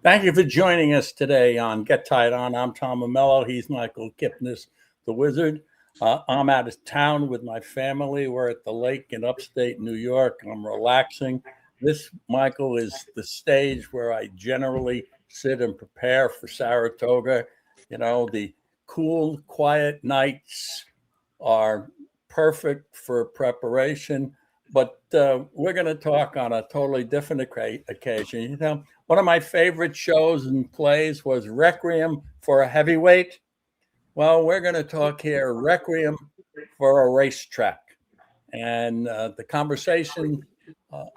Thank you for joining us today on Get Tied On. I'm Tom Amello. He's Michael Kipnis, the Wizard. I'm out of town with my family. We're at the lake in upstate New York. I'm relaxing. This, Michael, is the stage where I generally sit and prepare for Saratoga. You know, the cool, quiet nights are perfect for preparation, but we're going to talk on a totally different occasion. You know, one of my favorite shows and plays was Requiem for a Heavyweight. Well, we're going to talk here Requiem for a Racetrack. And the conversation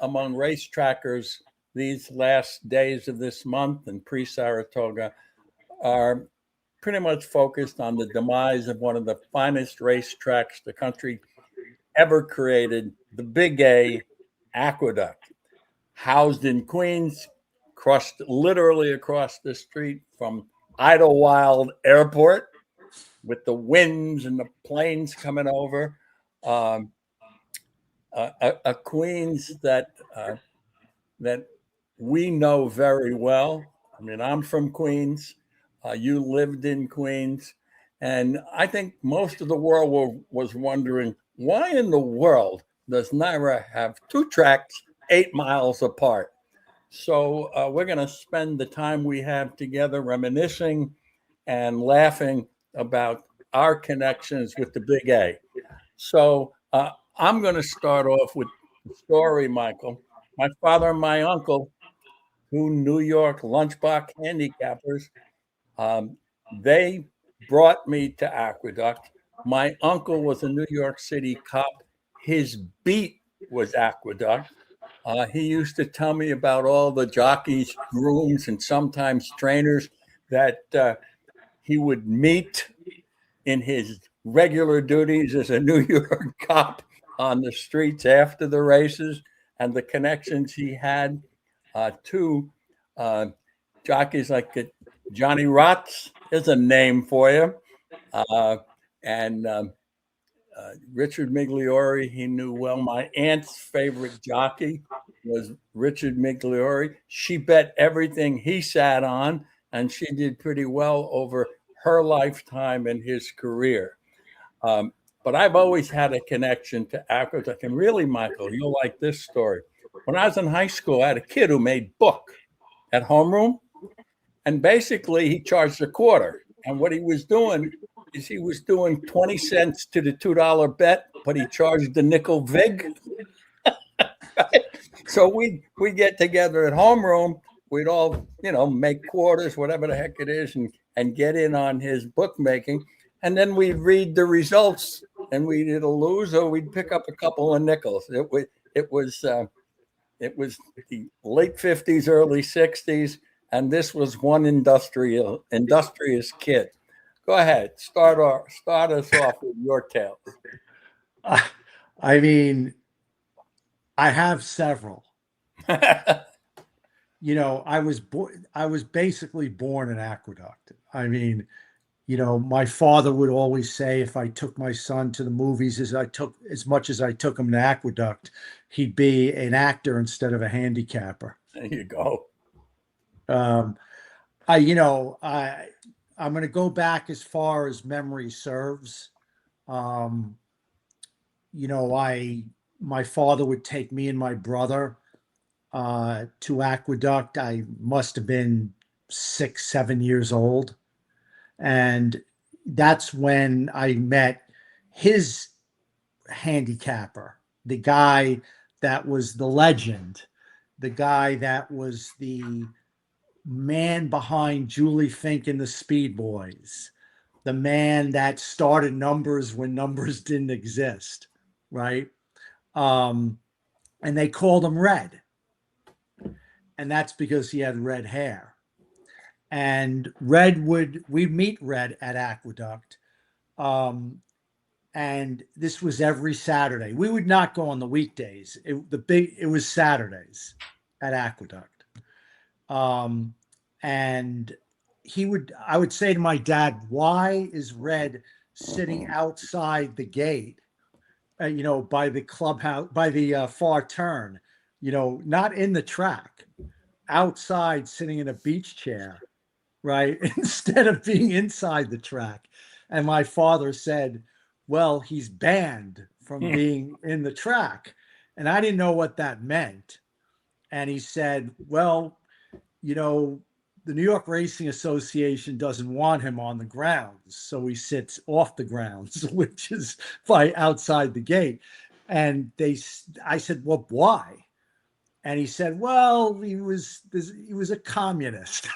among racetrackers these last days of this month and pre Saratoga are pretty much focused on the demise of one of the finest racetracks the country ever created, the Big A Aqueduct, housed in Queens, crossed literally across the street from Idlewild Airport with the winds and the planes coming over. A Queens that we know very well. I mean, I'm from Queens. You lived in Queens. And I think most of the world was wondering, why in the world does NYRA have two tracks 8 miles apart? So we're going to spend the time we have together reminiscing and laughing about our connections with the Big A. So I'm going to start off with the story, Michael. My father and my uncle, two New York lunchbox handicappers, they brought me to Aqueduct. My uncle was a New York City cop. His beat was Aqueduct. He used to tell me about all the jockeys, grooms, and sometimes trainers that he would meet in his regular duties as a New York cop on the streets after the races, and the connections he had to jockeys like Johnny Rotz is a name for you, and Richard Migliori, he knew well. My aunt's favorite jockey was Richard Migliori. She bet everything he sat on, and she did pretty well over her lifetime and his career. But I've always had a connection to Aqueduct. And really, Michael, you'll like this story. When I was in high school, I had a kid who made book at homeroom. And basically, he charged a quarter. And what he was doing is he was doing 20 cents to the $2 bet, but he charged the nickel vig. So we get together at homeroom. We'd all, make quarters, whatever the heck it is, and get in on his bookmaking. And then we'd read the results, and we'd either lose or we'd pick up a couple of nickels. It was the late 50s, early 60s, and this was one industrious kid. Go ahead, start us off with your tales. I mean, I have several. I was basically born in Aqueduct. I mean, my father would always say if I took my son to the movies as much as I took him to Aqueduct, he'd be an actor instead of a handicapper. There you go. I'm going to go back as far as memory serves. My father would take me and my brother to Aqueduct. I must have been 6, 7 years old. And that's when I met his handicapper, the guy that was the legend, the guy that was the man behind Julie Fink and the Speed Boys, the man that started numbers when numbers didn't exist, right? And they called him Red. And that's because he had red hair. And we'd meet Red at Aqueduct. And this was every Saturday. We would not go on the weekdays. It was Saturdays at Aqueduct. And I would say to my dad, why is Red sitting outside the gate, by the clubhouse, by the far turn, not in the track? outside sitting in a beach chair, right? Instead of being inside the track. And my father said, well, he's banned from being in the track. And I didn't know what that meant. And he said, well, you know, the New York Racing Association doesn't want him on the grounds. So he sits off the grounds, which is by outside the gate. And I said, well, why? And he said, well, he was a communist.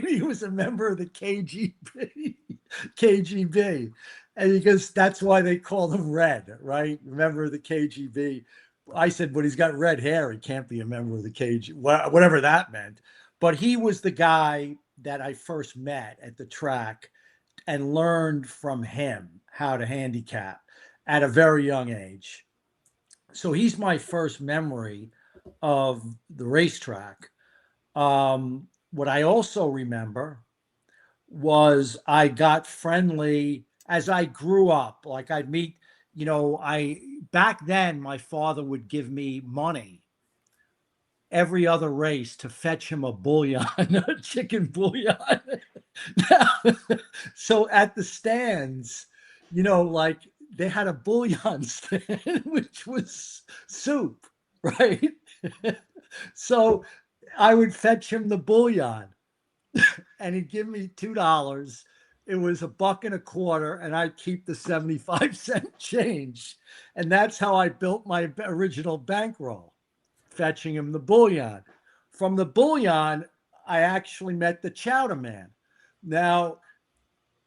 He was a member of the KGB. And he goes, that's why they called him Red, right? Member of the KGB. I said, but he's got red hair. He can't be a member of the KGB, whatever that meant. But he was the guy that I first met at the track and learned from him how to handicap at a very young age. So he's my first memory of the racetrack. What I also remember was I got friendly as I grew up. Like I'd meet, back then my father would give me money every other race to fetch him a bouillon, a chicken bouillon. So at the stands, like they had a bouillon stand, which was soup, right? So I would fetch him the bouillon and he'd give me $2. It was $1.25, and I'd keep the 75-cent change. And that's how I built my original bankroll, fetching him the bouillon. From the bouillon, I actually met the chowder man. Now,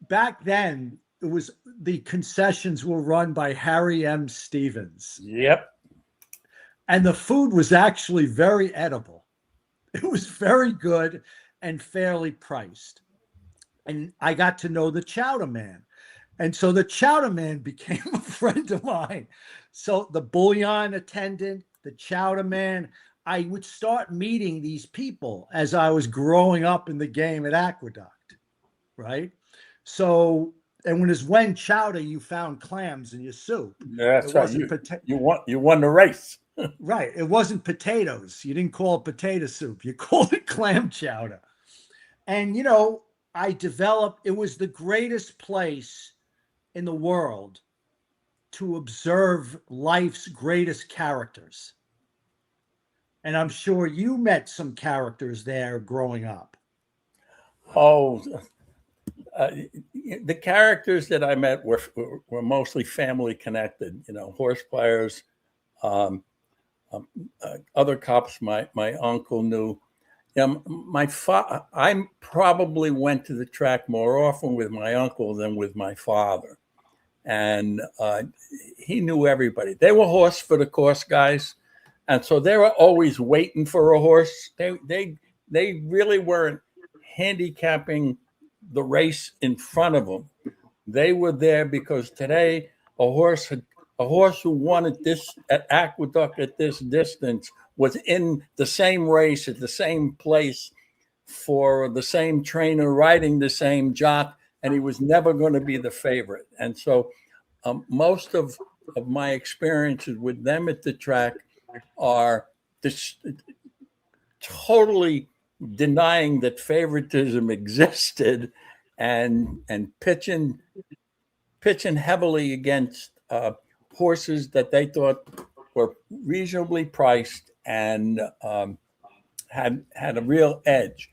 back then, the concessions were run by Harry M. Stevens. Yep. And the food was actually very edible. It was very good and fairly priced. And I got to know the chowder man. And so the chowder man became a friend of mine. So the bouillon attendant, the chowder man, I would start meeting these people as I was growing up in the game at Aqueduct, right? So, and when chowder, you found clams in your soup. Yeah, that's right. You won the race. Right. It wasn't potatoes. You didn't call it potato soup. You called it clam chowder. And, it was the greatest place in the world to observe life's greatest characters. And I'm sure you met some characters there growing up. Oh, the characters that I met were mostly family connected, horse players, other cops my uncle knew. I probably went to the track more often with my uncle than with my father. And he knew everybody. They were horse for the course guys. And so they were always waiting for a horse. They really weren't handicapping the race in front of them. They were there because today a horse who won at Aqueduct at this distance was in the same race at the same place for the same trainer riding the same jock, and he was never going to be the favorite. And so most of my experiences with them at the track are totally denying that favoritism existed and pitching heavily against horses that they thought were reasonably priced and had a real edge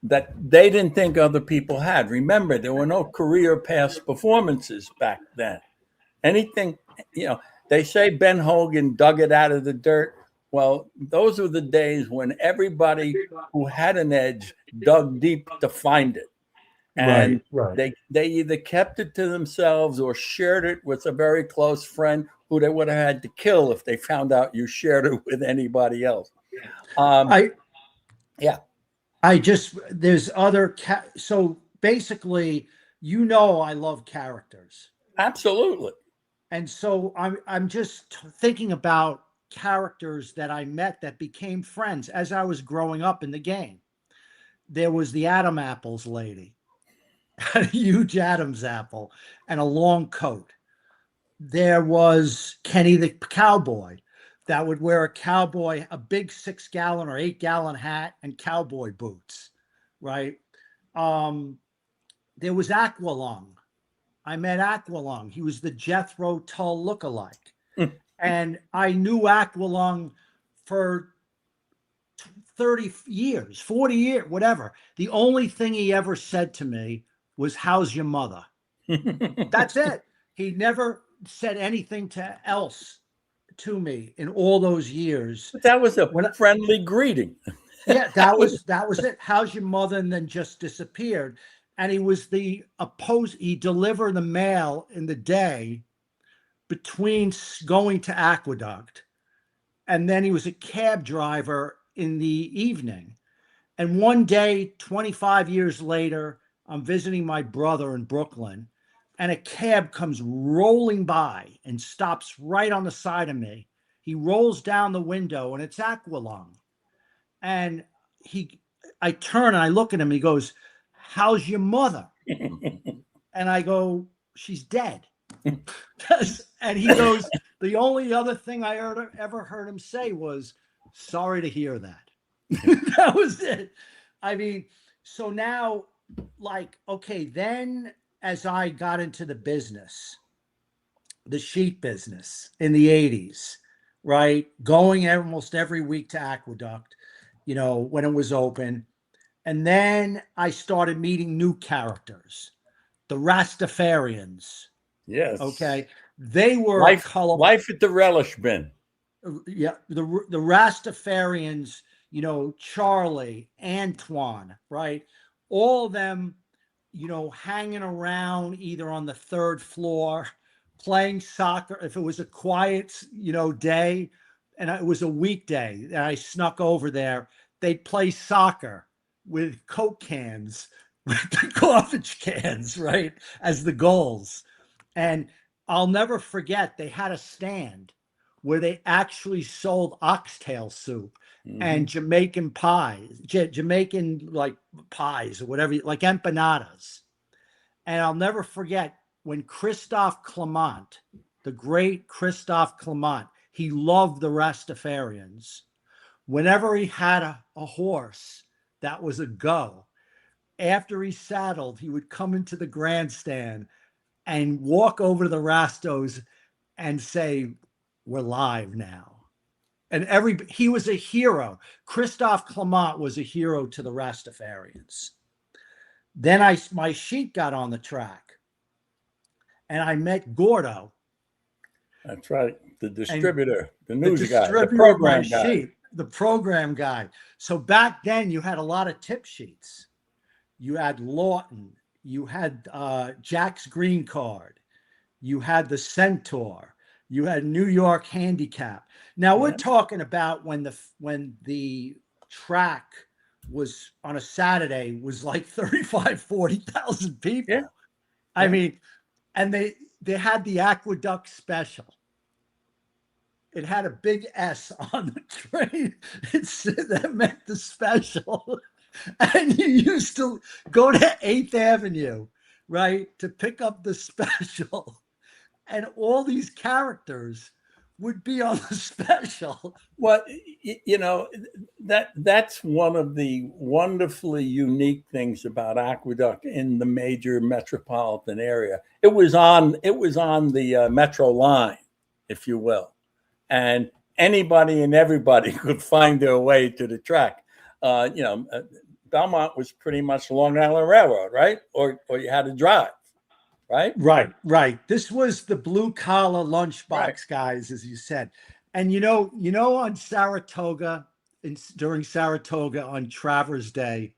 that they didn't think other people had. Remember, there were no career past performances back then. Anything, they say Ben Hogan dug it out of the dirt. Well, those were the days when everybody who had an edge dug deep to find it. And right. They either kept it to themselves or shared it with a very close friend who they would have had to kill if they found out you shared it with anybody else. There's other, so basically, I love characters. Absolutely. And so I'm just thinking about characters that I met that became friends as I was growing up in the game. There was the Adam Apples lady, had a huge Adam's apple and a long coat. There was Kenny the cowboy. that would wear a big 6-gallon or 8-gallon hat and cowboy boots, right? There was Aqualung. I met Aqualung. He was the Jethro Tull lookalike. And I knew Aqualung for 30 years, 40 years, whatever. The only thing he ever said to me was, "How's your mother?" That's it. He never said anything else to me in all those years. But that was a friendly greeting. Yeah, that was it. "How's your mother?" And then just disappeared. And he was he delivered the mail in the day between going to Aqueduct, and then he was a cab driver in the evening. And one day, 25 years later, I'm visiting my brother in Brooklyn, and a cab comes rolling by and stops right on the side of me. He rolls down the window, and it's Aqualung. And I turn and I look at him. He goes, "How's your mother?" And I go, "She's dead." And he goes, "The only other thing I ever heard him say was, 'Sorry to hear that.'" That was it. I mean, so now, like, okay, then as I got into the business, the sheet business in the 80s, right? Going almost every week to Aqueduct, when it was open. And then I started meeting new characters, the Rastafarians. Yes. Okay. They were life at the relish bin. Yeah. The Rastafarians, Charlie, Antoine, right? All of them, hanging around either on the third floor, playing soccer. If it was a quiet, day, and it was a weekday, and I snuck over there, they'd play soccer with Coke cans, with the garbage cans, right, as the goals. And I'll never forget, they had a stand where they actually sold oxtail soup and Jamaican pies, Jamaican like pies or whatever, like empanadas. And I'll never forget when Christophe Clement, the great Christophe Clement, he loved the Rastafarians. Whenever he had a horse that was a go, after he saddled, he would come into the grandstand and walk over to the Rastos and say, "We're live now." And he was a hero. Christophe Clement was a hero to the Rastafarians. Then my sheet got on the track, and I met Gordo. That's right. The distributor, the news guy, the program guy. The program guy. So back then you had a lot of tip sheets. You had Lawton, you had Jack's Green Card, you had the Centaur, you had New York Handicap. Now we're talking about when the track was on a Saturday was like 40,000 people. Yeah. I mean, and they had the Aqueduct Special. It had a big S on the train. That meant the special. And you used to go to 8th Avenue, right, to pick up the special. And all these characters would be on the special. Well, that's one of the wonderfully unique things about Aqueduct in the major metropolitan area. It was on the Metro line, if you will, and anybody and everybody could find their way to the track. Belmont was pretty much Long Island Railroad, right? Or you had to drive. Right. This was the blue collar lunchbox guys, as you said. And on Saratoga, during Saratoga on Travers Day,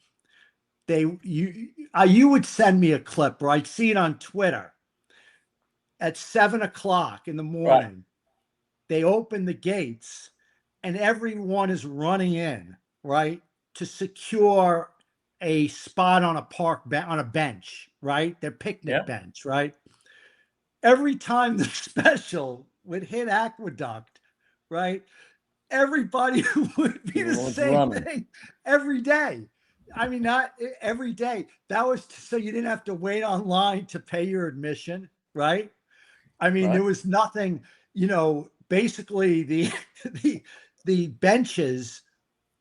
you would send me a clip, or I'd see it on Twitter. At 7:00 in the morning, right, they open the gates, and everyone is running in, right, to secure a spot on a bench, right? Their picnic bench, right? Every time the special would hit Aqueduct, right? Everybody would be the same thing every day. I mean, not every day. That was so you didn't have to wait online to pay your admission, right? I mean, there was nothing, basically the the benches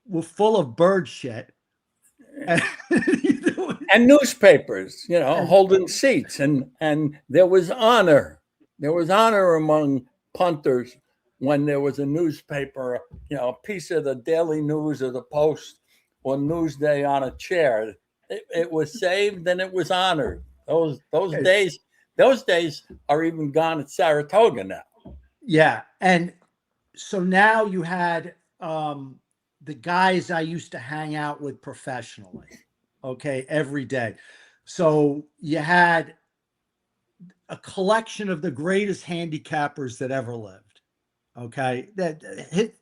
were full of bird shit. And, And newspapers, and holding seats, and there was honor. There was honor among punters when there was a newspaper, a piece of the Daily News or the Post or Newsday on a chair. It was saved and it was honored. Those days are even gone at Saratoga now. yeah. And so now you had the guys I used to hang out with professionally, okay, every day. So you had a collection of the greatest handicappers that ever lived, okay, that hit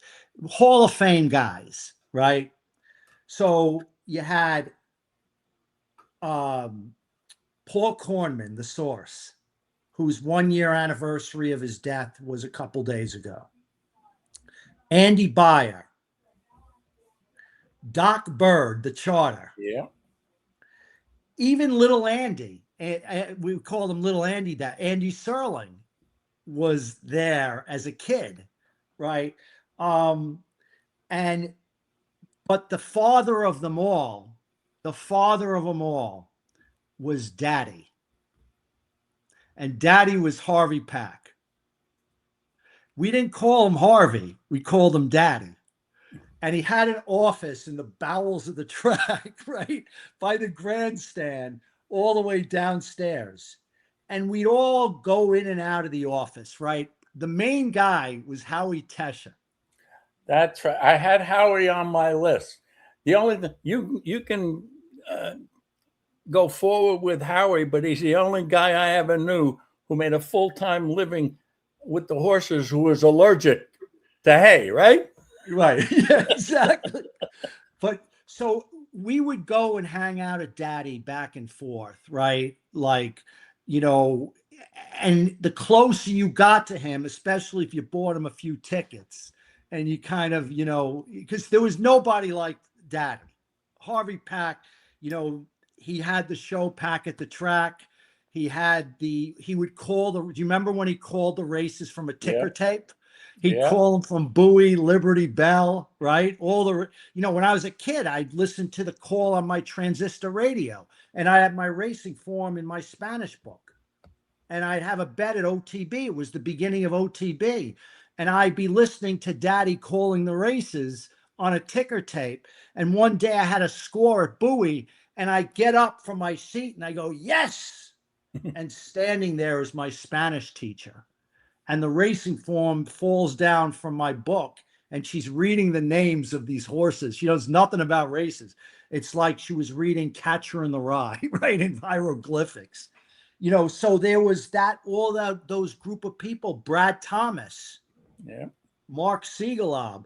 Hall of Fame guys, right? So you had Paul Kornman, the source, whose 1 year anniversary of his death was a couple days ago. Andy Byer, Doc Bird, the charter. Yeah. Even little Andy, we called him little Andy, that Andy Serling was there as a kid, right? And but the father of them all, was Daddy. And Daddy was Harvey Pack. We didn't call him Harvey, we called him Daddy. And he had an office in the bowels of the track, right? By the grandstand, all the way downstairs. And we'd all go in and out of the office, right? The main guy was Howie Tesha. That's right. I had Howie on my list. The only thing you can go forward with Howie, but he's the only guy I ever knew who made a full-time living with the horses who was allergic to hay, right? Right. Yeah, exactly. But so we would go and hang out at Daddy back and forth, right? Like, and the closer you got to him, especially if you bought him a few tickets and you kind of, because there was nobody like Daddy. Harvey Pack, he had the show Pack at the Track. He would call do you remember when he called the races from a ticker tape? He'd call them from Bowie, Liberty Bell, right? When I was a kid, I'd listen to the call on my transistor radio, and I had my racing form in my Spanish book. And I'd have a bet at OTB. It was the beginning of OTB. And I'd be listening to Daddy calling the races on a ticker tape. And one day I had a score at Bowie, and I get up from my seat and I go, yes! And standing there is my Spanish teacher. And the racing form falls down from my book, and she's reading the names of these horses. She knows nothing about races. It's like she was reading Catcher in the Rye, right, in hieroglyphics. So there was those group of people, Brad Thomas, Mark Siegelob.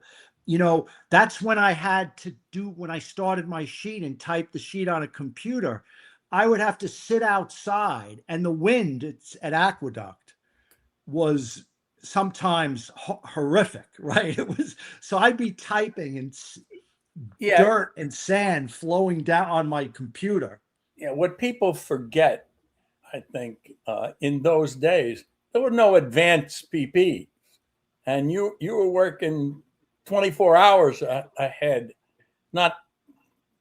That's when I had to when I started my sheet and type the sheet on a computer, I would have to sit outside, and the wind at Aqueduct was sometimes horrific, right? It was, so I'd be typing and dirt and sand flowing down on my computer. Yeah, what people forget, I think, in those days, there were no advanced PP, and you were working 24 hours ahead, not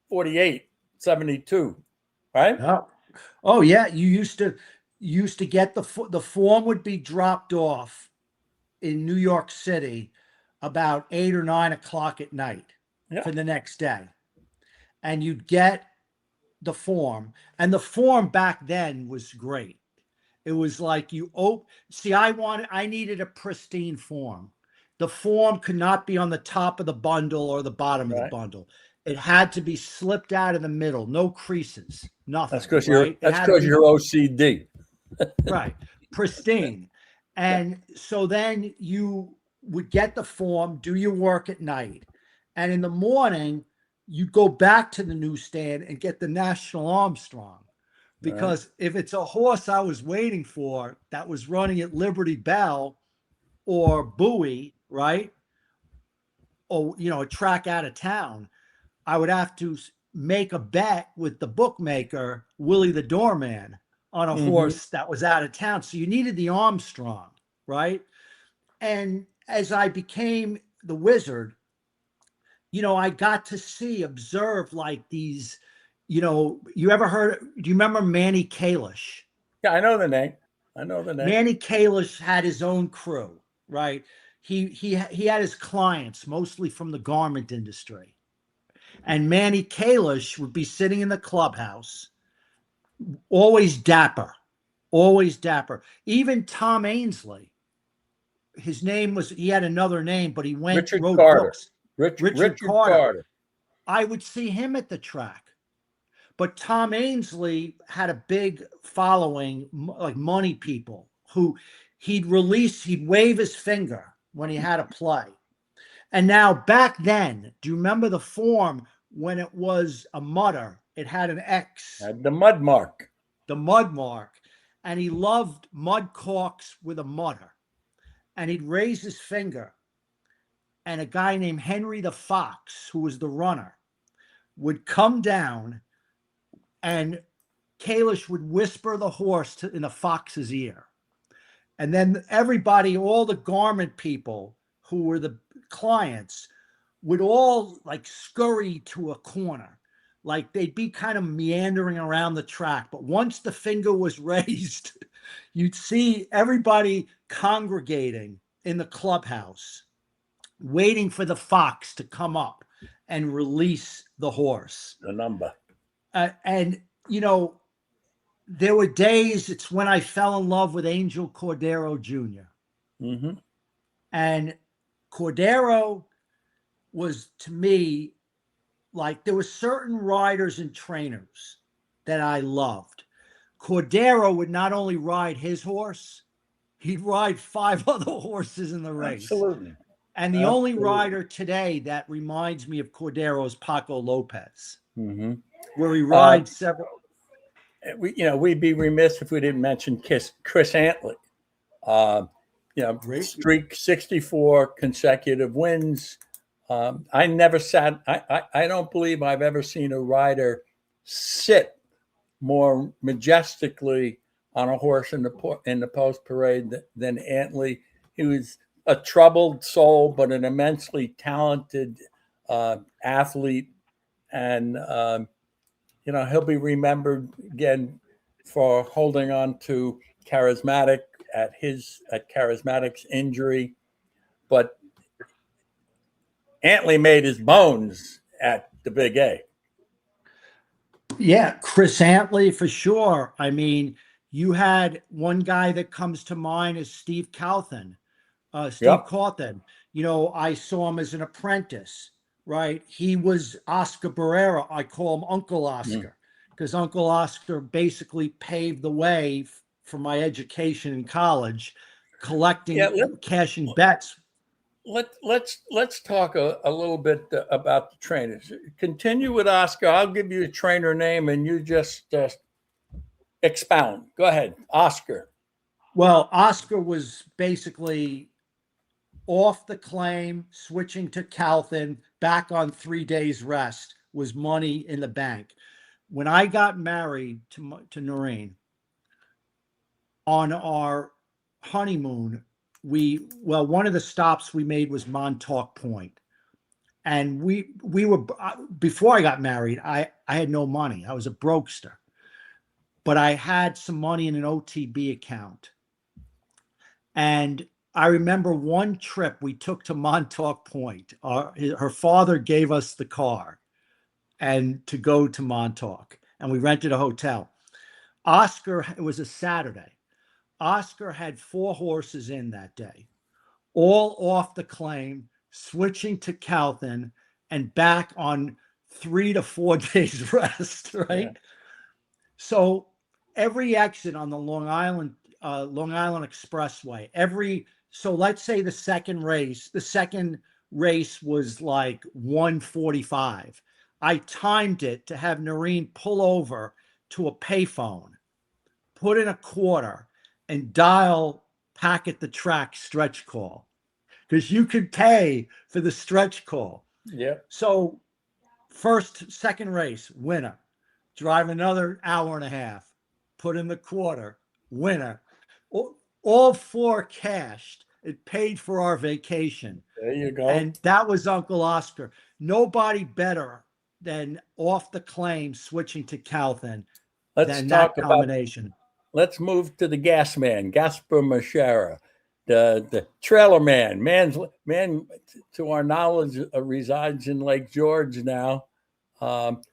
48, 72, right? Oh yeah, you used to get the form would be dropped off in New York City about 8 or 9 o'clock at night for the next day. And you'd get the form. And the form back then was great. It was like I needed a pristine form. The form could not be on the top of the bundle or the bottom of the bundle. It had to be slipped out of the middle, no creases, nothing. That's because you're OCD. Right. Pristine. And so then you would get the form, do your work at night. And in the morning, you go back to the newsstand and get the National Armstrong. Because if it's a horse I was waiting for that was running at Liberty Bell or Bowie, right? Or, a track out of town, I would have to make a bet with the bookmaker, Willie the Doorman, on a horse that was out of town. So you needed the Armstrong, right? And as I became the Wizard, I got to observe like these, you ever heard, do you remember Manny Kalish? Yeah, I know the name. I know the name. Manny Kalish had his own crew, right? He had his clients mostly from the garment industry. And Manny Kalish would be sitting in the clubhouse, always dapper, always dapper. Even Tom Ainsley, he had another name, but he Richard wrote Carter. books. Richard Carter. Carter. I would see him at the track. But Tom Ainsley had a big following, like money people, who he'd wave his finger when he had a play. And now back then, do you remember the form when it was a mutter? It had an X. Had the mud mark. The mud mark. And he loved mud corks with a mutter. And he'd raise his finger. And a guy named Henry the Fox, who was the runner, would come down, and Kalish would whisper the horse in the fox's ear. And then everybody, all the garment people who were the clients, would all like scurry to a corner. Like they'd be kind of meandering around the track. But once the finger was raised, you'd see everybody congregating in the clubhouse, waiting for the fox to come up and release the horse. The number. And, there were days, it's when I fell in love with Angel Cordero Jr. Mm-hmm. And Cordero was, to me, like there were certain riders and trainers that I loved. Cordero would not only ride his horse, he'd ride 5 other horses in the race. Absolutely. And the only rider today that reminds me of Cordero is Paco Lopez, where he rides several. We'd be remiss if we didn't mention Chris Antley. Streak 64 consecutive wins. I never sat. I don't believe I've ever seen a rider sit more majestically on a horse in the post parade than Antley. He was a troubled soul, but an immensely talented athlete, and he'll be remembered again for holding on to Charismatic at Charismatic's injury, but Antley made his bones at the Big A. Yeah, Chris Antley for sure. I mean, you had one guy that comes to mind is Steve Cawthon. Cawthon. I saw him as an apprentice, right? He was Oscar Barrera. I call him Uncle Oscar because Uncle Oscar basically paved the way for my education in college, cashing bets. Let's talk a little bit about the trainers. Continue with Oscar. I'll give you a trainer name and you just expound. Go ahead, Oscar. Well, Oscar was basically off the claim, switching to Cawthon, back on 3 days rest, was money in the bank. When I got married to Noreen, on our honeymoon, one of the stops we made was Montauk Point. And we were, before I got married, I had no money. I was a brokester, but I had some money in an OTB account. And I remember one trip we took to Montauk Point. Her father gave us the car and to go to Montauk, and we rented a hotel. It was a Saturday. Oscar had 4 horses in that day, all off the claim, switching to Cawthon and back on 3 to 4 days rest, right? Yeah. So every exit on the Long Island Expressway, so let's say the second race was like 1:45. I timed it to have Noreen pull over to a payphone, put in a quarter, and dial Pack at the Track stretch call, because you could pay for the stretch call. Yeah. So second race, winner. Drive another hour and a half, put in the quarter, winner. All 4 cashed. It paid for our vacation. There you go. And that was Uncle Oscar. Nobody better than off the claim switching to Calthan than that combination. Let's move to the gas man, Gaspar Machera, the trailer man. Man, to our knowledge, resides in Lake George now.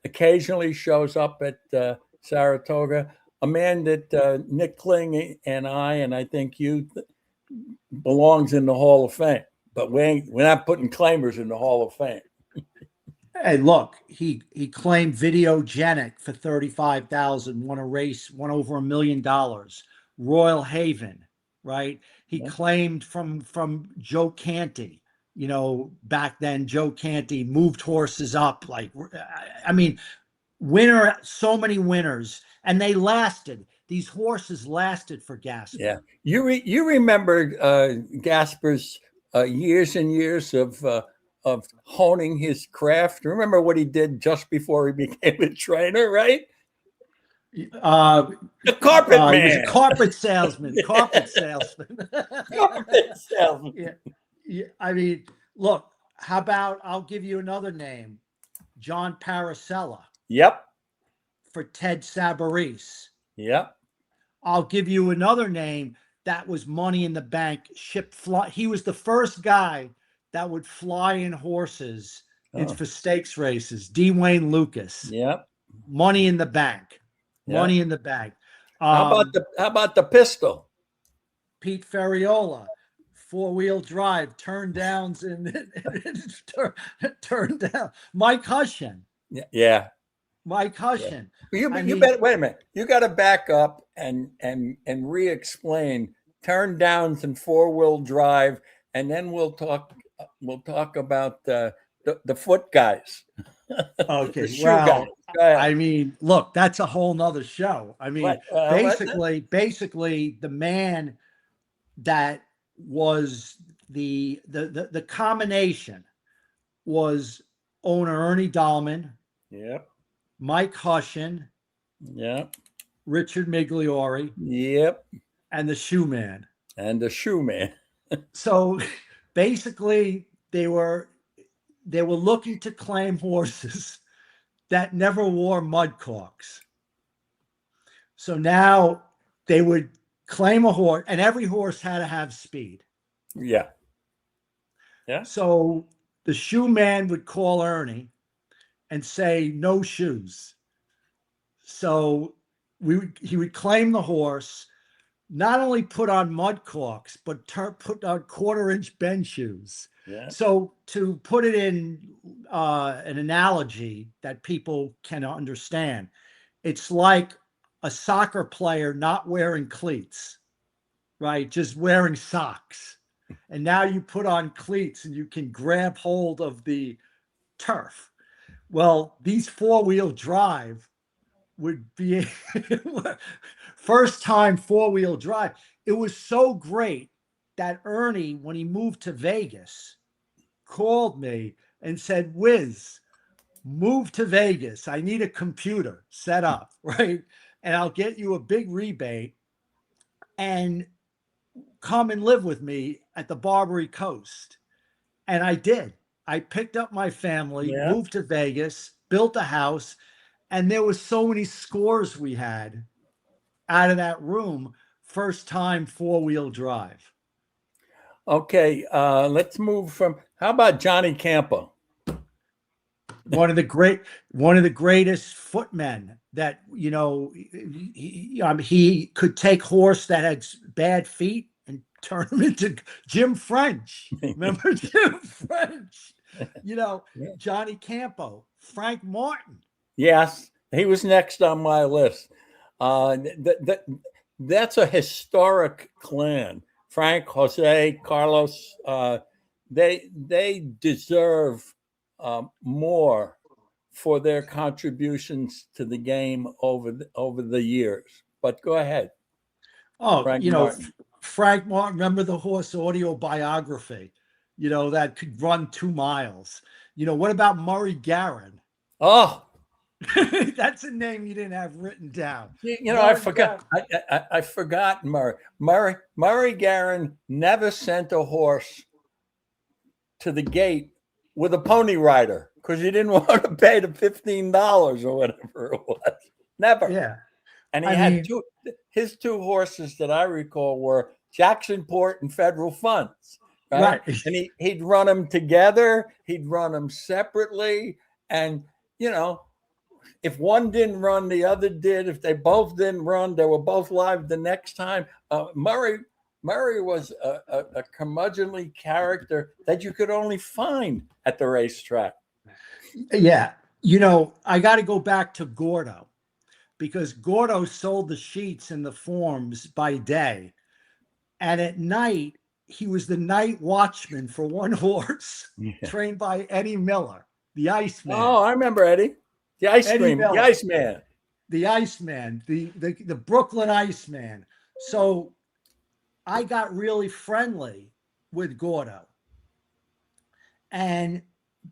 Occasionally shows up at Saratoga. A man that Nick Kling and I think you belongs in the Hall of Fame. But we're not putting claimers in the Hall of Fame. Hey, look, he claimed Videogenic for $35,000, won a race, won over $1 million. Royal Haven, right? He claimed from Joe Canty, you know, back then Joe Canty moved horses up. Like, I mean, so many winners, and they lasted. These horses lasted for Gaspar. Yeah, you remember Gaspar's years and years of honing his craft. Remember what he did just before he became a trainer, right? The carpet man. He was a carpet salesman. Carpet salesman. Carpet salesman. Yeah. I mean, look, how about I'll give you another name, John Paracella. Yep. For Ted Sabarese. Yep. I'll give you another name that was money in the bank. He was the first guy that would fly in horses for stakes races. D. Wayne Lucas. Yep. Money in the bank. Money in the bank. How about the pistol? Pete Ferriola, 4-wheel drive, turn downs and turn down. Mike Hushin. Yeah. Mike Hushin. Yeah. You better wait a minute. You got to back up and re-explain turn downs and 4-wheel drive, and then we'll talk about the foot guys. Okay. Guys. I mean, look, that's a whole nother show. I mean, basically the man that was the combination was owner Ernie Dahlman. Yep. Mike Hushin. Yep. Richard Migliori. Yep. And the Shoe Man. So basically they were looking to claim horses that never wore mudcocks. So now they would claim a horse, and every horse had to have speed. Yeah. Yeah. So the Shoe Man would call Ernie and say, no shoes. So he would claim the horse, not only put on mudcocks, but put on 1/4-inch bend shoes. Yeah. So to put it in an analogy that people can understand, it's like a soccer player not wearing cleats, right? Just wearing socks. And now you put on cleats and you can grab hold of the turf. Well, these 4-wheel drive would be first time 4-wheel drive. It was so great that Ernie, when he moved to Vegas, called me and said, Wiz, move to Vegas. I need a computer set up, right? And I'll get you a big rebate and come and live with me at the Barbary Coast. And I did. I picked up my family, moved to Vegas, built a house, and there was so many scores we had out of that room. First time 4-wheel drive. Okay, let's move from. How about Johnny Campo? One of the greatest footmen that, you know, he could take horse that had bad feet and turn him into Jim French. Remember Jim French? You know, Johnny Campo, Frank Martin. Yes, he was next on my list. That's a historic clan. Frank, Jose, Carlos, they deserve more for their contributions to the game over the years. But go ahead. Oh, Frank Martin. Frank Martin, remember the horse audio biography, you know, that could run 2 miles. You know, what about Murray Garron? Oh, That's a name you didn't have written down. You know, I forgot. I forgot Murray. Murray Garin never sent a horse to the gate with a pony rider because he didn't want to pay the $15 or whatever it was. Never. Yeah. And he had his two horses that I recall were Jacksonport and Federal Funds. Right. And he'd run them together. He'd run them separately. And, you know, if one didn't run, the other did. If they both didn't run, they were both live the next time. Murray was a curmudgeonly character that you could only find at the racetrack. Yeah. You know, I got to go back to Gordo because Gordo sold the sheets and the forms by day. And at night, he was the night watchman for one horse trained by Eddie Miller, the Iceman. Oh, I remember Eddie. The ice cream, the Iceman. The Iceman, the Brooklyn Iceman. So I got really friendly with Gordo. And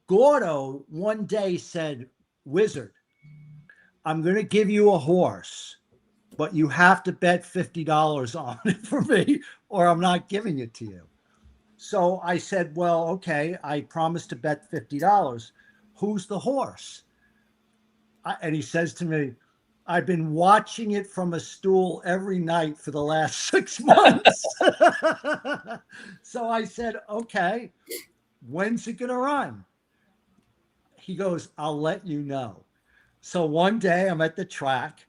Gordo one day said, Wizard, I'm going to give you a horse, but you have to bet $50 on it for me, or I'm not giving it to you. So I said, well, okay, I promised to bet $50. Who's the horse? And he says to me, I've been watching it from a stool every night for the last 6 months. So I said, okay, when's it going to run? He goes, I'll let you know. So one day I'm at the track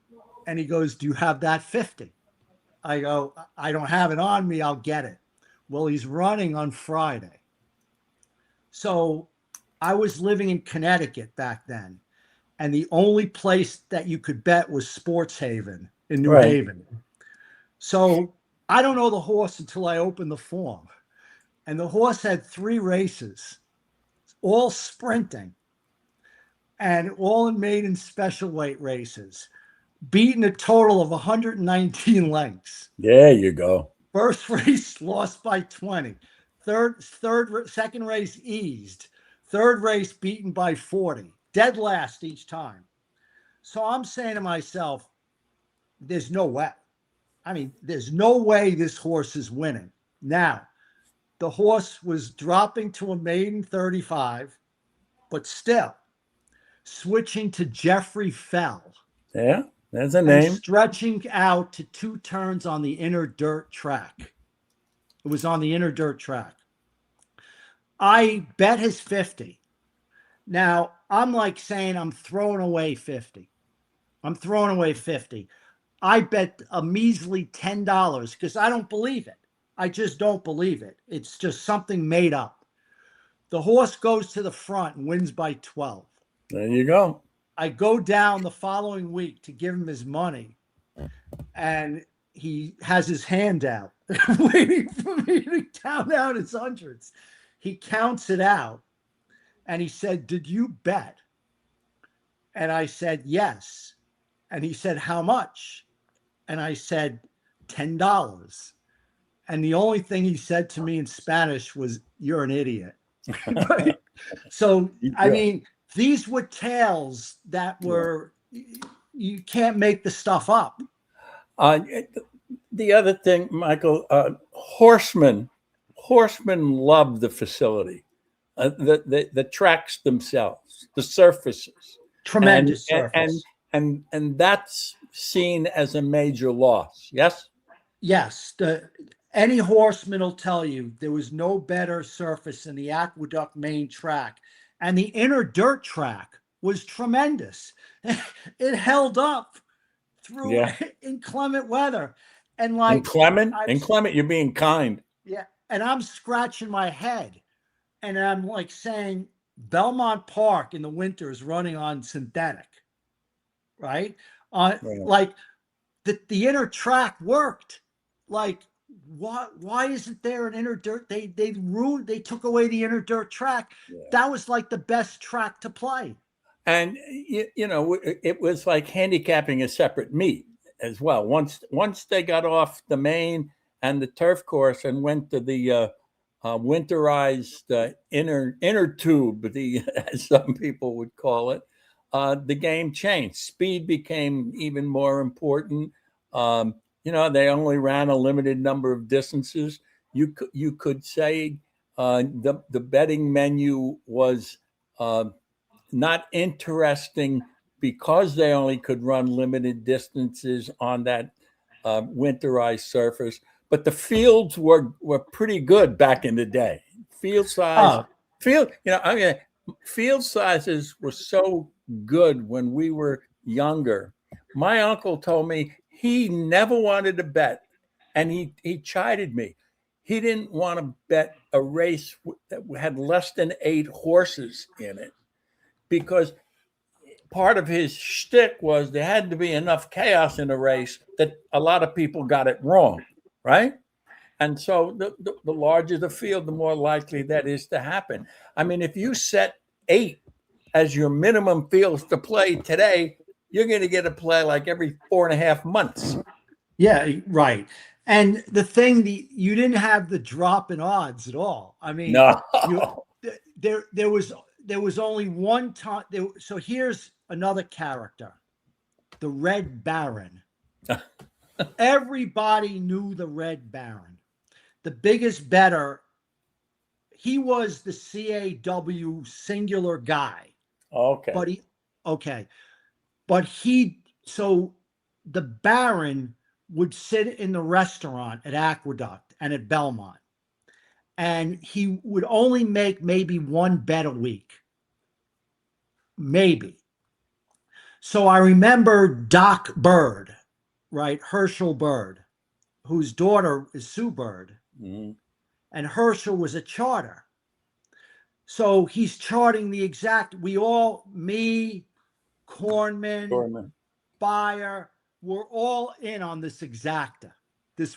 and he goes, do you have that 50? I go, I don't have it on me. I'll get it. Well, he's running on Friday. So I was living in Connecticut back then. And the only place that you could bet was Sports Haven in New Haven. So I don't know the horse until I opened the form. And the horse had 3 races, all sprinting, and all in maiden special weight races, beaten a total of 119 lengths. There you go. First race lost by 20. Second race eased. Third race beaten by 40. Dead last each time. So I'm saying to myself, there's no way. I mean, there's no way this horse is winning. Now, the horse was dropping to a maiden 35, but still switching to Jeffrey Fell. Yeah, there's a name. Stretching out to 2 turns on the inner dirt track. It was on the inner dirt track. I bet his 50. Now, I'm like saying I'm throwing away 50. I'm throwing away 50. I bet a measly $10 because I don't believe it. I just don't believe it. It's just something made up. The horse goes to the front and wins by 12. There you go. I go down the following week to give him his money, and he has his hand out, waiting for me to count out his hundreds. He counts it out, and he said, "Did you bet?" And I said, "Yes." And he said, "How much?" And I said, $10. And the only thing he said to me in Spanish was, "You're an idiot." Right? So, I mean, these were tales that were, you can't make the stuff up. The other thing, Michael, horsemen love the facility, the tracks themselves, the surfaces. Tremendous surface. And that's seen as a major loss. Yes? Yes. Any horseman will tell you there was no better surface than the Aqueduct main track. And the inner dirt track was tremendous. It held up through inclement weather. And like inclement, you're being kind. Yeah. And I'm scratching my head. And I'm like saying, Belmont Park in the winter is running on synthetic. Right? Like the inner track worked. Like, why isn't there an inner dirt? They took away the inner dirt track. That was like the best track to play. And you know, it was like handicapping a separate meet as well. Once they got off the main and the turf course and went to the winterized inner tube, as some people would call it, the game changed. Speed became even more important. They only ran a limited number of distances. You could say the betting menu was not interesting because they only could run limited distances on that winterized surface. But the fields were pretty good back in the day. Field size, Oh, field sizes were so good when we were younger. My uncle told me he never wanted to bet, and he chided me. He didn't want to bet a race that had less than 8 horses in it because part of his shtick was there had to be enough chaos in a race that a lot of people got it wrong, right? And so the larger the field, the more likely that is to happen. I mean, if you set 8 as your minimum fields to play today, you're going to get a play like every 4.5 months. yeah, right. And the thing, you didn't have the drop in odds at all. I mean, No. there was only one time. So here's another character, the Red Baron. Everybody knew the Red Baron. The biggest bettor. He was the CAW singular guy. Okay. So the Baron would sit in the restaurant at Aqueduct and at Belmont, and he would only make maybe one bet a week. Maybe. So I remember Doc Bird, right? Herschel Bird, whose daughter is Sue Bird. Mm-hmm. And Herschel was a charter. So he's charting the exact, me, Kornman, Bayer, we're all in on this exacta. It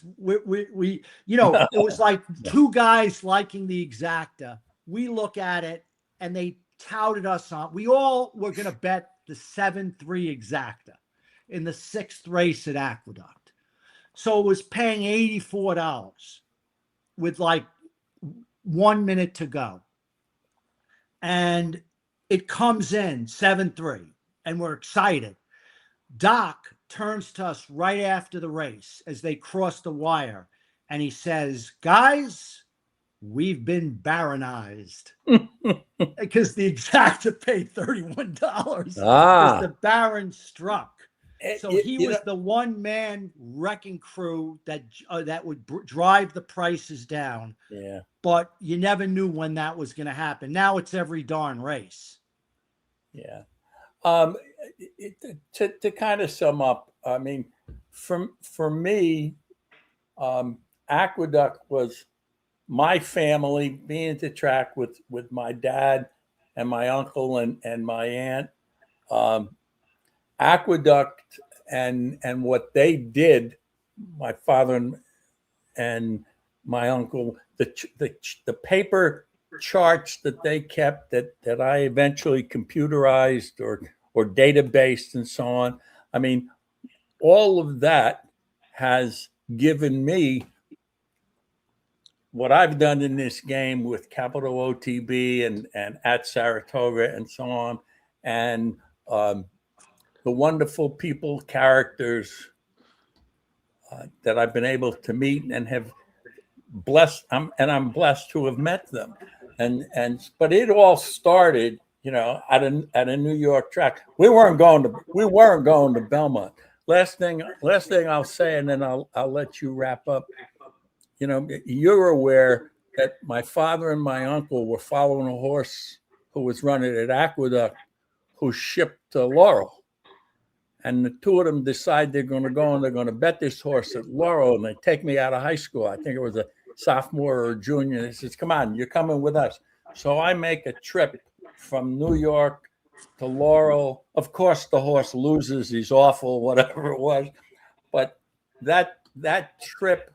was like two guys liking the exacta. We look at it and they touted us on. We all were going to bet the 7-3 exacta in the 6th race at Aqueduct. So it was paying $84 with like 1 minute to go. And it comes in 7-3 and we're excited. Doc turns to us right after the race as they cross the wire and he says, "Guys, we've been baronized." Because the exacta paid $31 because the Baron struck. So he was the one-man wrecking crew that would drive the prices down. Yeah. But you never knew when that was going to happen. Now it's every darn race. Yeah. To kind of sum up, I mean, for me, Aqueduct was my family being at the track with my dad and my uncle and my aunt. Aqueduct and what they did, my father and my uncle, the paper charts that they kept that I eventually computerized or databased and so on. I mean, all of that has given me what I've done in this game with capital OTB and at Saratoga and so on, and the wonderful people, characters that I've been able to meet and have blessed. I'm blessed to have met them. But it all started, at a New York track. We weren't going to Belmont. Last thing I'll say, and then I'll let you wrap up. You're aware that my father and my uncle were following a horse who was running at Aqueduct, who shipped to Laurel. And the two of them decide they're going to go and they're going to bet this horse at Laurel. And they take me out of high school. I think it was a sophomore or a junior. They says, "Come on, you're coming with us." So I make a trip from New York to Laurel. Of course, the horse loses. He's awful, whatever it was. But that trip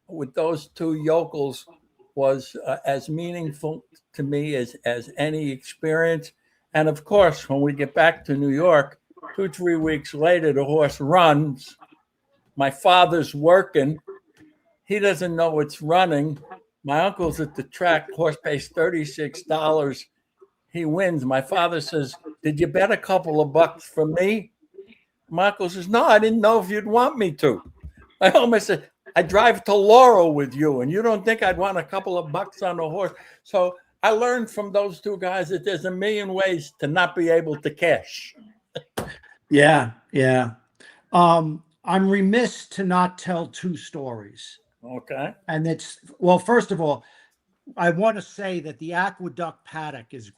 with those two yokels was as meaningful to me as any experience. And of course, when we get back to New York, 2-3 weeks later, the horse runs. My father's working. He doesn't know it's running. My uncle's at the track. Horse pays $36. he wins. My father says, "Did you bet a couple of bucks for me?" Marco says, "No, I didn't know if you'd want me to." I almost said, "I drive to Laurel with you, and you don't think I'd want a couple of bucks on a horse?" So I learned from those two guys that there's a million ways to not be able to cash. Yeah, yeah. I'm remiss to not tell two stories. Okay. And it's, well, first of all, I want to say that the Aqueduct paddock is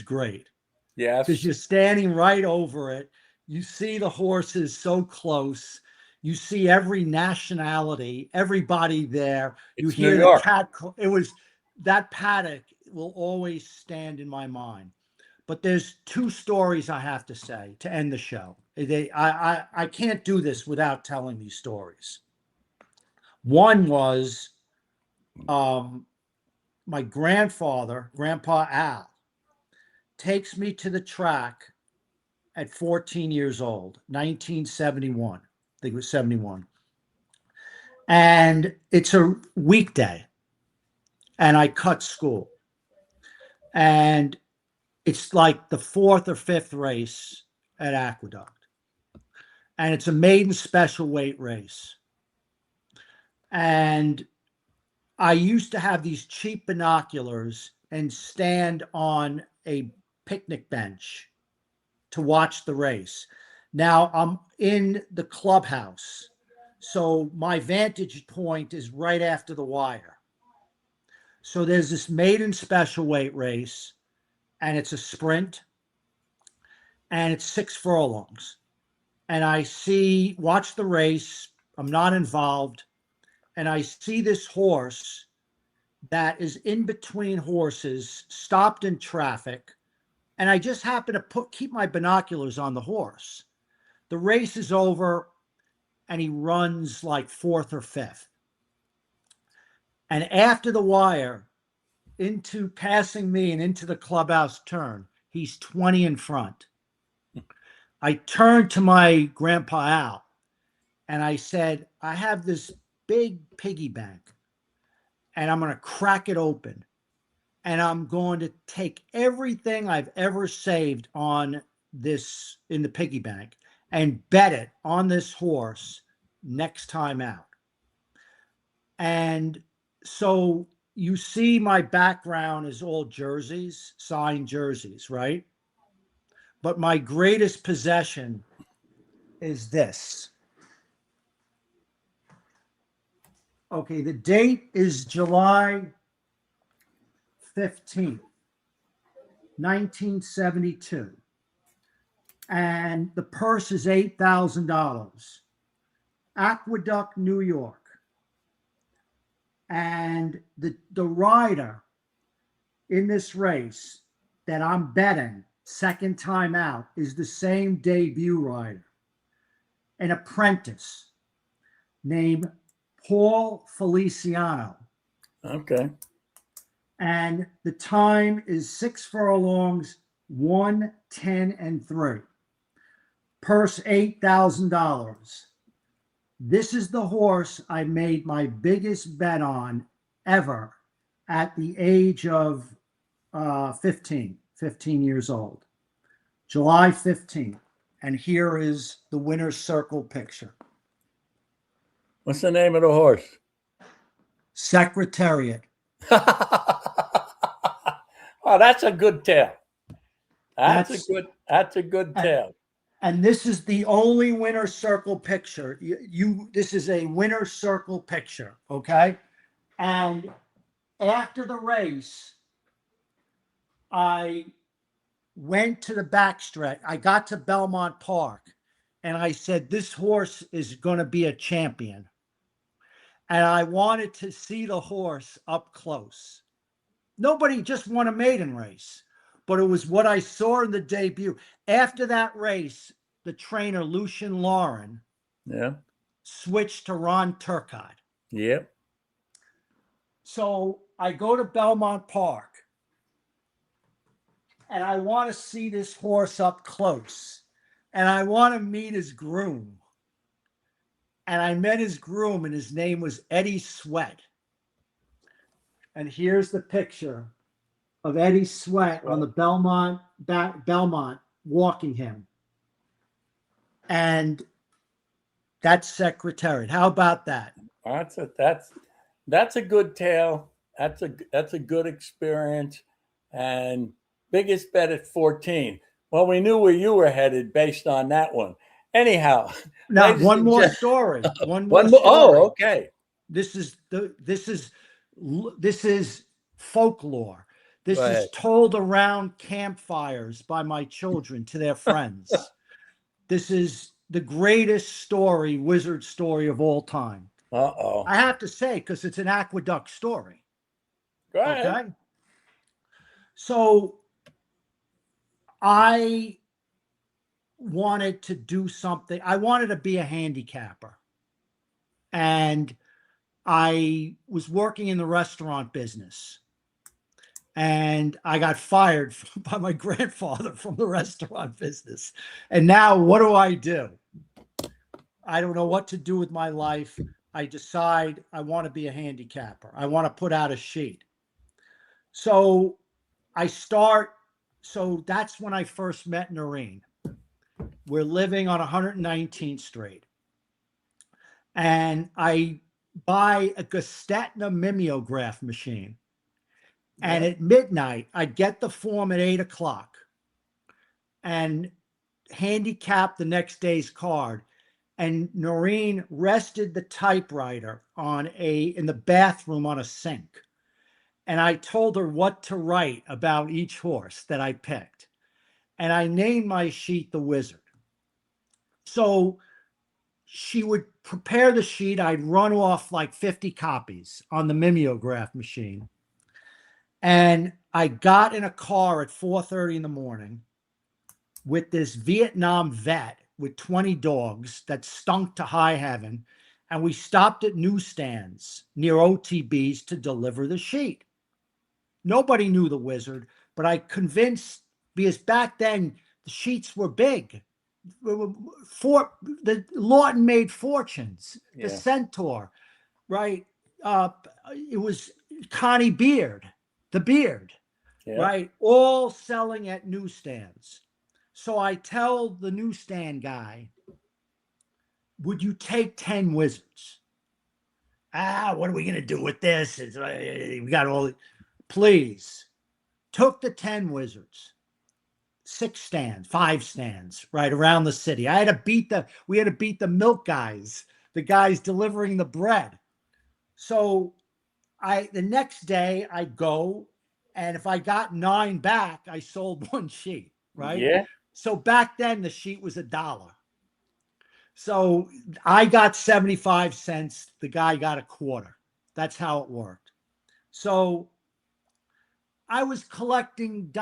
great because Yes. you're standing right over it. You see the horses so close. You see every nationality, everybody there. You It's New hear the York. cat. It was that paddock will always stand in my mind. But there's two stories I have to say to end the show. I can't do this without telling these stories. One was my grandfather, Grandpa Al, takes me to the track at 14 years old, 1971. I think it was 71. And it's a weekday, and I cut school. And it's like the fourth or fifth race at Aqueduct. And it's a maiden special weight race. And I used to have these cheap binoculars and stand on a picnic bench to watch the race. Now I'm in the clubhouse, so my vantage point is right after the wire. So there's this maiden special weight race, and it's a sprint, and it's 6 furlongs. And I watch the race. I'm not involved. And I see this horse that is in between horses, stopped in traffic. And I just happen to keep my binoculars on the horse. The race is over, and he runs like fourth or fifth. And after the wire, into passing me and into the clubhouse turn, he's 20 in front. I turned to my Grandpa Al and I said, I have this big piggy bank and I'm going to crack it open. And I'm going to take everything I've ever saved on this in the piggy bank and bet it on this horse next time out. And so you see my background is all jerseys, signed jerseys, right? But my greatest possession is this. Okay, the date is July 15th, 1972. And the purse is $8,000. Aqueduct, New York. And the rider in this race that I'm betting second time out is the same debut rider, an apprentice named Paul Feliciano. Okay. And the time is 6 furlongs, 1, 10, and 3. Purse $8,000. This is the horse I made my biggest bet on ever at the age of 15 years old. July 15th. And here is the winner's circle picture. What's the name of the horse? Secretariat. Oh, that's a good tale. That's a good and, tale. And this is the only winner's circle picture. This is a winner's circle picture, okay? And after the race, I went to the backstretch. I got to Belmont Park, and I said, this horse is going to be a champion. And I wanted to see the horse up close. Nobody just won a maiden race, but it was what I saw in the debut. After that race, the trainer, Lucian Lauren, switched to Ron Turcotte. Yep. So I go to Belmont Park, and I want to see this horse up close, and I want to meet his groom. And I met his groom, and his name was Eddie Sweat. And here's the picture of Eddie Sweat on the Belmont walking him. And that's Secretariat. How about that? That's a good tale. That's a good experience. And biggest bet at 14. Well, we knew where you were headed based on that one. Anyhow, Now, ladies one and more gen- story. One one more more. story. Oh, okay. This is folklore. This Go is ahead. told around campfires by my children to their friends. This is the greatest story, wizard story of all time. Uh-oh. I have to say, because it's an aqueduct story. Go ahead. Okay. So I wanted to do something. I wanted to be a handicapper. And I was working in the restaurant business. And I got fired by my grandfather from the restaurant business. And now what do? I don't know what to do with my life. I decide I want to be a handicapper. I want to put out a sheet. So that's when I first met Noreen. We're living on 119th Street. And I buy a Gestetner mimeograph machine. And at midnight, I get the form at 8 o'clock and handicap the next day's card. And Noreen rested the typewriter in the bathroom on a sink. And I told her what to write about each horse that I picked. And I named my sheet the Wizard. So she would prepare the sheet. I'd run off like 50 copies on the mimeograph machine. And I got in a car at 4:30 in the morning with this Vietnam vet with 20 dogs that stunk to high heaven. And we stopped at newsstands near OTB's to deliver the sheet. Nobody knew the Wizard, but I convinced, because back then the sheets were big. The Lawton made fortunes, the Centaur, right? It was Connie Beard, the Beard, right? All selling at newsstands. So I tell the newsstand guy, would you take 10 wizards? What are we going to do with this? We got all, please. Took the 10 wizards. 6 stands, 5 stands, right around the city. We had to beat the milk guys, the guys delivering the bread. So the next day I go, and if I got 9 back, I sold 1 sheet, right? Yeah. So back then the sheet was $1. So I got 75 cents. The guy got a quarter. That's how it worked. So I was collecting,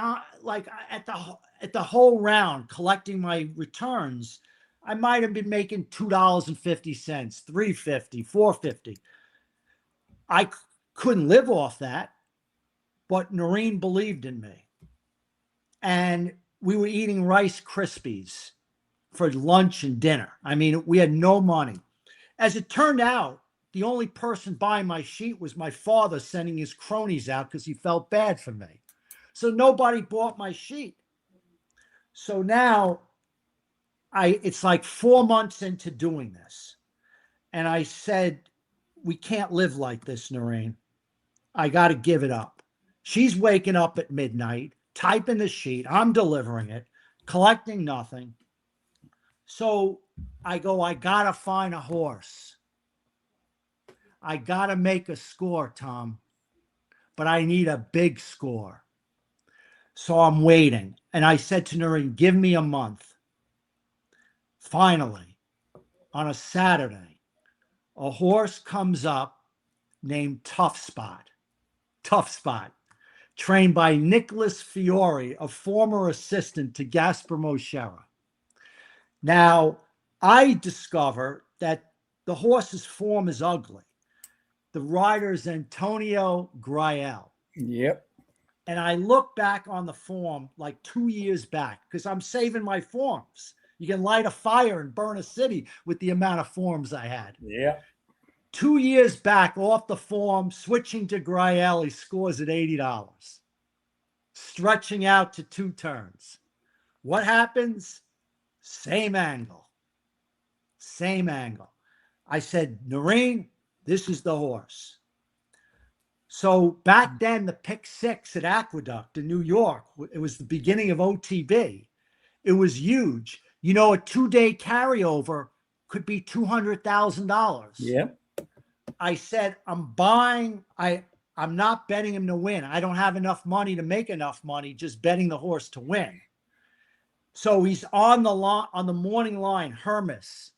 like at the whole round, collecting my returns. I might have been making $2.50, $3.50, $4.50. I couldn't live off that, but Noreen believed in me. And we were eating Rice Krispies for lunch and dinner. I mean, we had no money. As it turned out, the only person buying my sheet was my father sending his cronies out because he felt bad for me. So nobody bought my sheet. So now it's like 4 months into doing this. And I said, we can't live like this, Noreen. I got to give it up. She's waking up at midnight, typing the sheet. I'm delivering it, collecting nothing. So I go, I got to find a horse. I got to make a score, Tom, but I need a big score. So I'm waiting. And I said to Noreen, give me a month. Finally, on a Saturday, a horse comes up named Tough Spot, trained by Nicholas Fiore, a former assistant to Gasper Moschera. Now, I discover that the horse's form is ugly. The rider is Antonio Grael. Yep. And I look back on the form like 2 years back, because I'm saving my forms. You can light a fire and burn a city with the amount of forms I had. Yeah. 2 years back off the form, switching to Grael, he scores at $80. stretching out to 2 turns. What happens? Same angle. Same angle. I said, Noreen, this is the horse. So back then, the pick 6 at Aqueduct in New York, it was the beginning of OTB. It was huge. You know, a 2-day carryover could be $200,000. Yep. I said, I'm not betting him to win. I don't have enough money to make enough money just betting the horse to win. So he's on the morning line. Hermes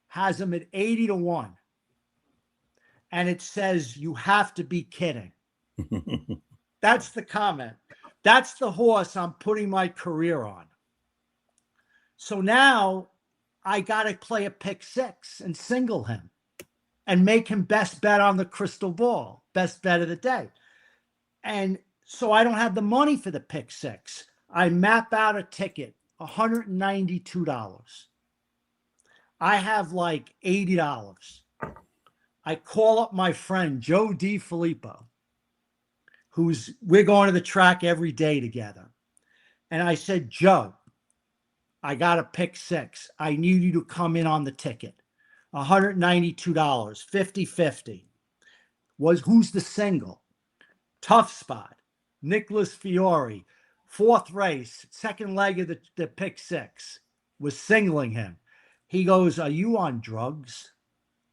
has him at 80-1. And it says, you have to be kidding. That's the comment. That's the horse I'm putting my career on. So now I got to play a pick 6 and single him and make him best bet on the crystal ball, best bet of the day. And so I don't have the money for the pick 6. I map out a ticket, $192. I have like $80. I call up my friend, Joe DiFilippo, we're going to the track every day together. And I said, Joe, I got a pick 6. I need you to come in on the ticket. $192, 50-50. Who's the single? Tough Spot, Nicholas Fiore, 4th race, 2nd leg of the pick 6, was singling him. He goes, are you on drugs?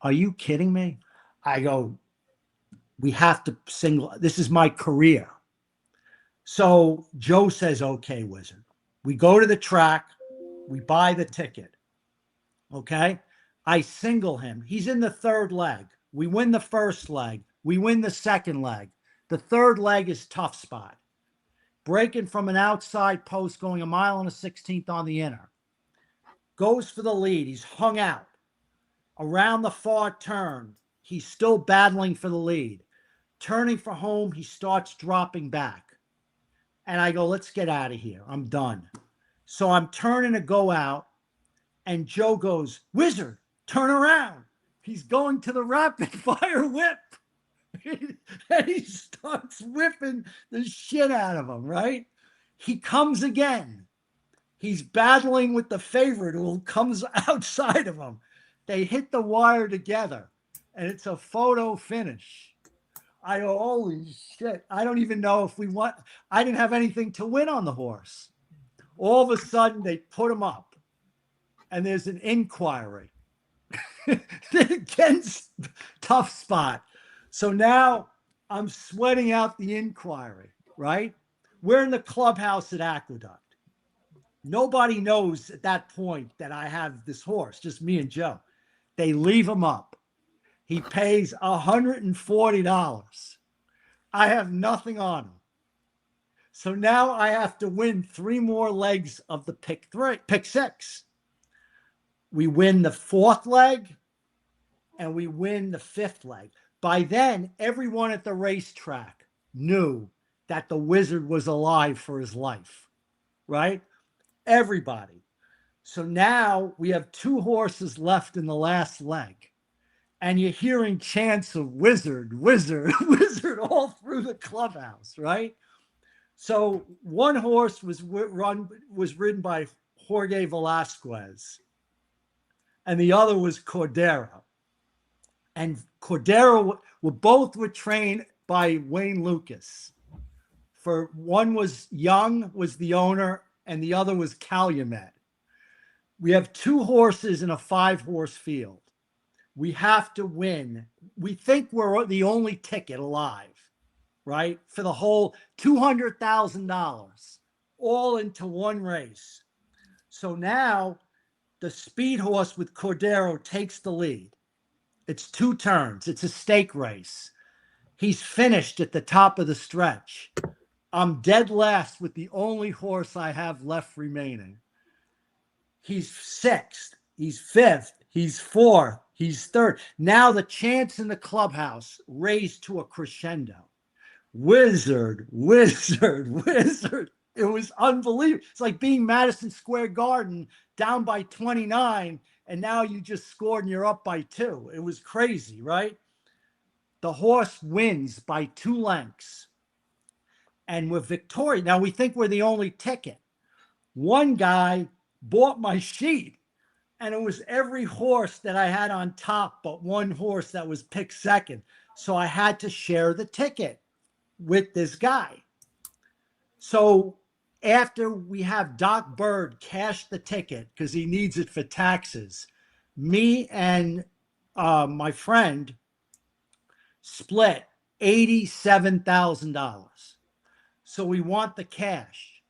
Are you kidding me? I go, we have to single. This is my career. So Joe says, okay, Wizard. We go to the track. We buy the ticket. Okay. I single him. He's in the 3rd leg. We win the 1st leg. We win the 2nd leg. The 3rd leg is Tough Spot. Breaking from an outside post, going 1 1/16 on the inner. Goes for the lead. He's hung out. Around the far turn, he's still battling for the lead. Turning for home, he starts dropping back. And I go, let's get out of here. I'm done. So I'm turning to go out, and Joe goes, Wizard, turn around. He's going to the rapid fire whip. And he starts whipping the shit out of him, right? He comes again. He's battling with the favorite who comes outside of him. They hit the wire together, and it's a photo finish. I go, holy shit. I don't even know if we won. I didn't have anything to win on the horse. All of a sudden, they put him up, and there's an inquiry against Tough Spot. So now I'm sweating out the inquiry, right? We're in the clubhouse at Aqueduct. Nobody knows at that point that I have this horse, just me and Joe. They leave him up. He pays $140. I have nothing on him. So now I have to win 3 more legs of the pick 6. We win the 4th leg and we win the 5th leg. By then, everyone at the racetrack knew that the Wizard was alive for his life, right? Everybody. So now we have 2 horses left in the last leg. And you're hearing chants of Wizard, Wizard, Wizard all through the clubhouse, right? So one horse was ridden by Jorge Velasquez, and the other was Cordero. And Cordero were trained by Wayne Lucas. For one was Young, was the owner, and the other was Calumet. We have 2 horses in a 5-horse field. We have to win. We think we're the only ticket alive, right? For the whole $200,000, all into one race. So now the speed horse with Cordero takes the lead. It's 2 turns. It's a stake race. He's finished at the top of the stretch. I'm dead last with the only horse I have left remaining. He's 6th. He's 5th. He's 4th. He's 3rd. Now the chants in the clubhouse raised to a crescendo. Wizard, Wizard, Wizard. It was unbelievable. It's like being Madison Square Garden down by 29, and now you just scored and you're up by 2. It was crazy, right? The horse wins by 2 lengths. and we're victorious. Now we think we're the only ticket. One guy bought my sheet, and it was every horse that I had on top but one horse that was picked second. So I had to share the ticket with this guy. So after we have Doc Bird cash the ticket because he needs it for taxes, me and my friend split $87,000. So we want the cash.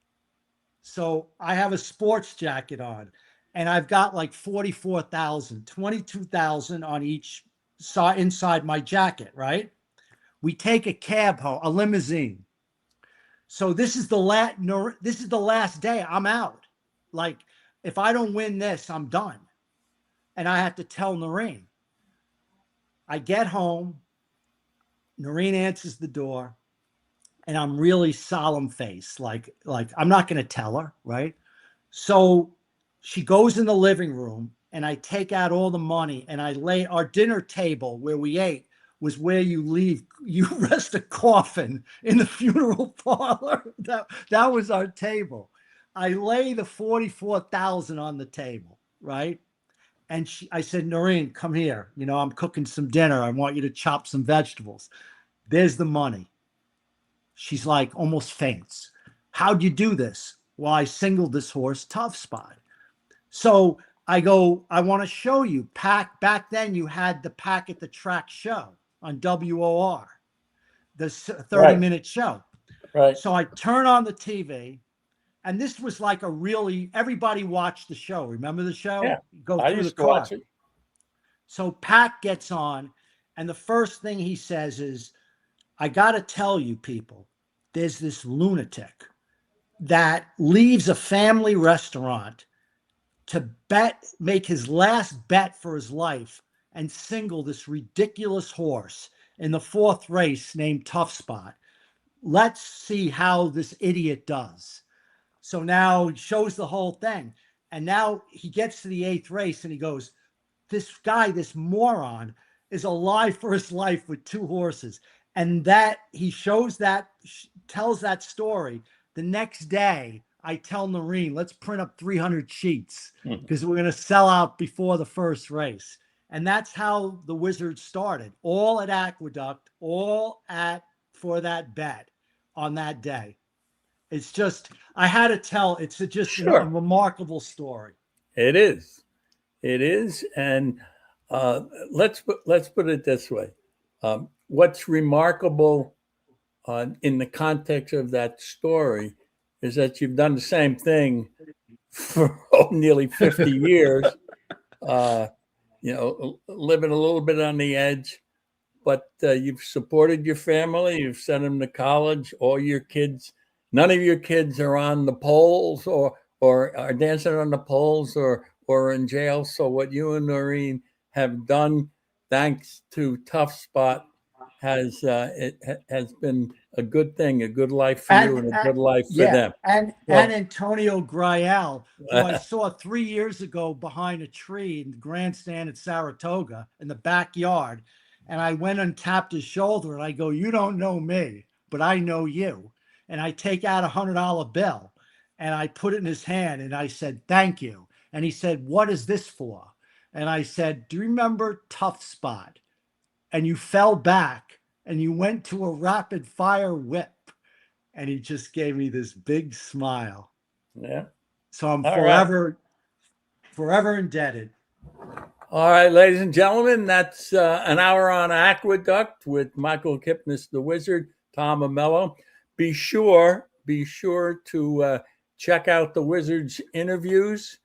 So I have a sports jacket on, and I've got like 44,000, 22,000 on each side inside my jacket, right? We take a cab home, a limousine. So this is the last day. I'm out. Like, if I don't win this, I'm done. And I have to tell Noreen. I get home. Noreen answers the door, and I'm really solemn faced. Like I'm not going to tell her, right? So she goes in the living room, and I take out all the money, and I lay our dinner table where we ate was where you rest a coffin in the funeral parlor. That was our table. I lay the 44,000 on the table, right? And I said, Noreen, come here. You know, I'm cooking some dinner. I want you to chop some vegetables. There's the money. She's like almost faints. How'd you do this? Well, I singled this horse Tough Spot. So I go, I want to show you. Back then you had the Pack at the Track show on WOR, the 30-minute show. Right. So I turn on the TV, and this was like everybody watched the show. Remember the show? Yeah. Go I through used the to watch car. it. So Pack gets on, and the first thing he says is, I got to tell you people, there's this lunatic that leaves a family restaurant to make his last bet for his life and single this ridiculous horse in the 4th race named Tough Spot. Let's see how this idiot does. So now he shows the whole thing. And now he gets to the 8th race and he goes, this guy, this moron, is alive for his life with 2 horses. And that he tells that story. The next day, I tell Noreen, let's print up 300 sheets because we're going to sell out before the first race. And that's how the Wizards started, all at Aqueduct, for that bet on that day. It's just, I had to tell, it's just a remarkable story. It is. It is. And let's put it this way. What's remarkable in the context of that story is that you've done the same thing for nearly 50 years, living a little bit on the edge, but you've supported your family, you've sent them to college, all your kids, none of your kids are on the poles or are dancing on the poles or in jail. So what you and Noreen have done, thanks to Tough Spot, has been a good thing, a good life for you and a good life for them. And Antonio Grial, who I saw 3 years ago behind a tree in the grandstand at Saratoga in the backyard. And I went and tapped his shoulder and I go, you don't know me, but I know you. And I take out $100 bill and I put it in his hand and I said, thank you. And he said, what is this for? And I said, do you remember Tough Spot? And you fell back and you went to a rapid fire whip. And he just gave me this big smile. Yeah. So I'm forever indebted. All right, ladies and gentlemen, that's an hour on Aqueduct with Michael Kipnis, the Wizard, Tom Amello. Be sure to check out the Wizard's interviews.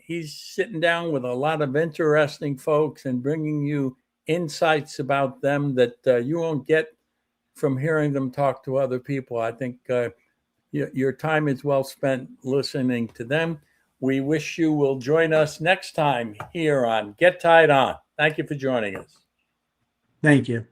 He's sitting down with a lot of interesting folks and bringing you insights about them that you won't get from hearing them talk to other people. I think your time is well spent listening to them. We wish you will join us next time here on Get Tied On. Thank you for joining us. Thank you.